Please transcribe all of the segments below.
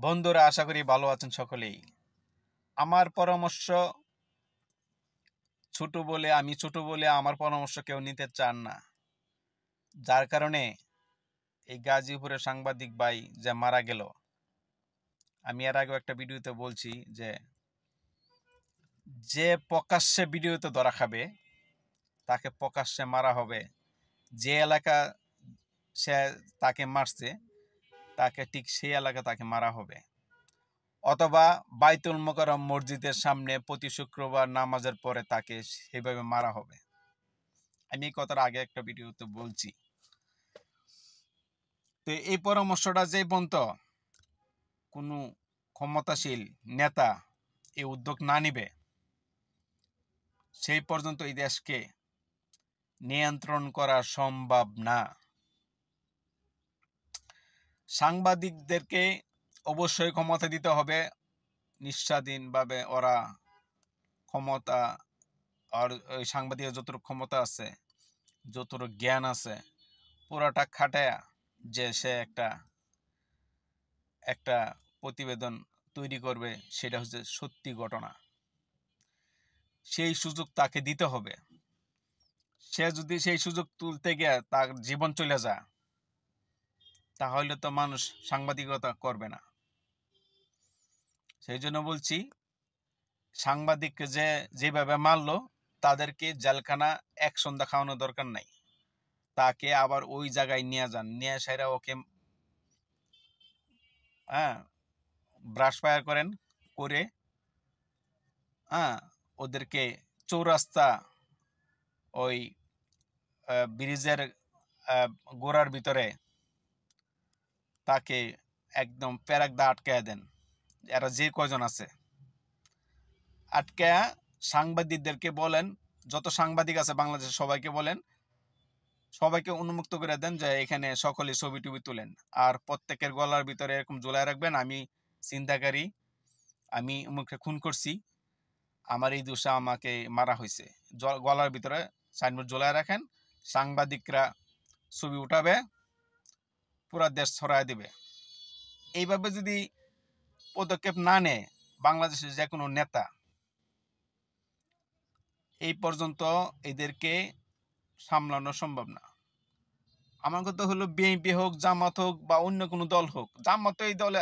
বন্ধুরা, আশা করি ভালো আছেন সকলেই। আমার পরামর্শ আমি ছোট বলে আমার পরামর্শ কেউ নিতে চান না। যার কারণে এই গাজীপুরের সাংবাদিক ভাই যে মারা গেল, আমি এর আগেও একটা ভিডিওতে বলছি যে প্রকাশ্যে ভিডিওতে ধরা খাবে তাকে প্রকাশ্যে মারা হবে। যে এলাকা সে তাকে মারছে তাকে ঠিক সেই এলাকা তাকে মারা হবে, অথবা বাইতুল মোকাররম মসজিদের সামনে প্রতি শুক্রবার নামাজের পরে তাকে সেভাবে মারা হবে। আমি এই কথার আগে একটা ভিডিওতে বলছি। তো এই পরামর্শটা যে পর্যন্ত কোনো ক্ষমতাশীল নেতা এই উদ্যোগ না নিবে, সেই পর্যন্ত এই দেশকে নিয়ন্ত্রণ করা সম্ভব না। সাংবাদিকদেরকে অবশ্যই ক্ষমতা দিতে হবে, নিঃস্বাধীনভাবে ওরা ক্ষমতা, আর ওই সাংবাদিকের যতটুকু ক্ষমতা আছে, যতটুকু জ্ঞান আছে, পুরাটা খাটায়া যে সে একটা প্রতিবেদন তৈরি করবে, সেটা হচ্ছে সত্যি ঘটনা, সেই সুযোগ তাকে দিতে হবে। সে যদি সেই সুযোগ তুলতে গিয়ে তার জীবন চলে যায়, তাহলে তো মানুষ সাংবাদিকতা করবে না। সেই জন্য বলছি, সাংবাদিককে যেভাবে মারলো তাদেরকে জেলখানা এক সন্ধ্যা খাওয়ানোর দরকার নাই। তাকে আবার ওই জায়গায় নিয়ে যান, নিয়ে সেরা ওকে ব্রাশ ফায়ার করে ওদেরকে চৌরাস্তা ওই ব্রিজের গোড়ার ভিতরে তাকে একদম প্যারাক দা আটকায় দেন। এরা যে কয়জন আছে আটকায়া সাংবাদিকদেরকে বলেন, যত সাংবাদিক আছে বাংলাদেশে সবাইকে বলেন, সবাইকে উন্মুক্ত করে দেন যে এখানে সকলে ছবি টবি তুলেন, আর প্রত্যেকের গলার ভিতরে এরকম ঝোলায় রাখবেন, আমি চিন্তাকারী, আমি মুখে খুন করছি, আমার এই দোষে আমাকে মারা হয়েছে। গলার ভিতরে সাইনবোর্ড ঝোলায় রাখেন, সাংবাদিকরা ছবি উঠাবে, পুরা দেশ ছড়ায় দিবে। এইভাবে যদি পদক্ষেপ না নেয় বাংলাদেশের যে কোনো নেতা, এই পর্যন্ত এদেরকে সামলানো সম্ভব না। আমার কথা হলো, বিএনপি হোক, জামাত হোক, বা অন্য কোনো দল হোক, জামাত এই দলে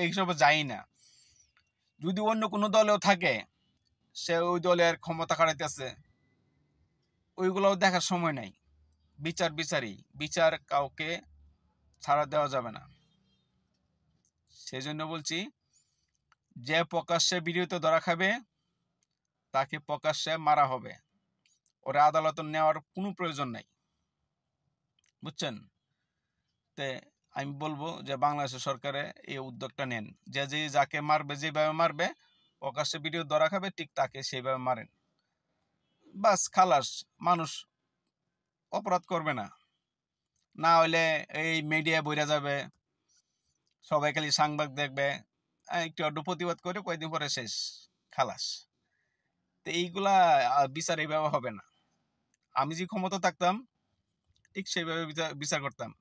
এইসবে যায় না। যদি অন্য কোনো দলেও থাকে, সে ওই দলের ক্ষমতা খাটাইতেছে, ওইগুলোও দেখার সময় নাই। বিচার কাউকে ছাড়া দেওয়া যাবে না। সেই জন্য বলছি, যে প্রকাশ্যে ভিডিওতে ধরা খাবে তাকে প্রকাশ্যে মারা হবে, ওরা আদালতে নেওয়ার কোনো প্রয়োজন নাই, বুঝছেন? তে আমি বলবো যে বাংলাদেশের সরকারে এই উদ্যোগটা নেন, যে যাকে মারবে, যেভাবে মারবে, প্রকাশ্যে ভিডিও ধরা খাবে ঠিক তাকে সেইভাবে মারেন, বাস খালাস। মানুষ অপরাধ করবে না। না হলে এই মিডিয়া বইরা যাবে, সবাই খালি সাংবাদিক দেখবে, একটু আধটু প্রতিবাদ করে কয়েকদিন পরে শেষ, খালাস। তো এইগুলা বিচার এইভাবে হবে না। আমি যে ক্ষমতা থাকতাম ঠিক সেইভাবে বিচার করতাম।